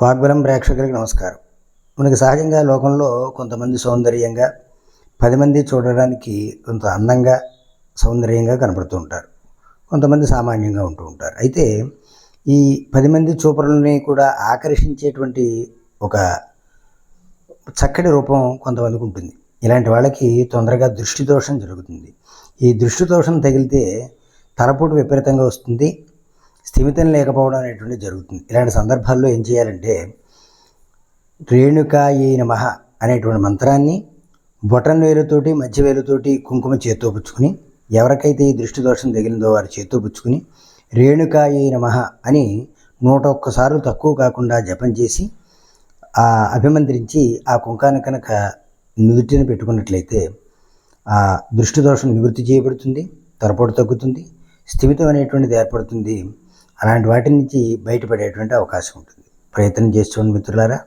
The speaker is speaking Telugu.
వాగ్బలం ప్రేక్షకులకి నమస్కారం. మనకి సహజంగా లోకంలో కొంతమంది సౌందర్యంగా 10 మంది చూడడానికి కొంత అందంగా సౌందర్యంగా కనపడుతూ ఉంటారు. కొంతమంది సామాన్యంగా ఉంటూ ఉంటారు. అయితే ఈ 10 మంది చూపరులని కూడా ఆకర్షించేటువంటి ఒక చక్కటి రూపం కొంతమందికి ఉంటుంది. ఇలాంటి వాళ్ళకి తొందరగా దృష్టి దోషం జరుగుతుంది. ఈ దృష్టి దోషం తగిలితే తలపోటు విపరీతంగా వస్తుంది, స్థిమితం లేకపోవడం అనేటువంటిది జరుగుతుంది. ఇలాంటి సందర్భాల్లో ఏం చేయాలంటే రేణుకాయై నమః అనేటువంటి మంత్రాన్ని బొటన్ వేలుతోటి మధ్య వేలుతోటి కుంకుమ చేత్తో పుచ్చుకుని, ఎవరికైతే ఈ దృష్టి దోషం తగిలిందో వారి చేత్తో పుచ్చుకుని రేణుకాయై నమః అని 101 సార్లు తక్కువ కాకుండా జపం చేసి అభిమంత్రించి ఆ కుంకాన్ని కనుక నుదుటిని పెట్టుకున్నట్లయితే ఆ దృష్టి దోషం నివృత్తి చేయబడుతుంది, తలపోటు తగ్గుతుంది, స్థిమితం అనేటువంటిది ఏర్పడుతుంది. అలాంటి వాటి నుంచి బయటపడేటువంటి అవకాశం ఉంటుంది. ప్రయత్నం చేసి చూడండి మిత్రులారా.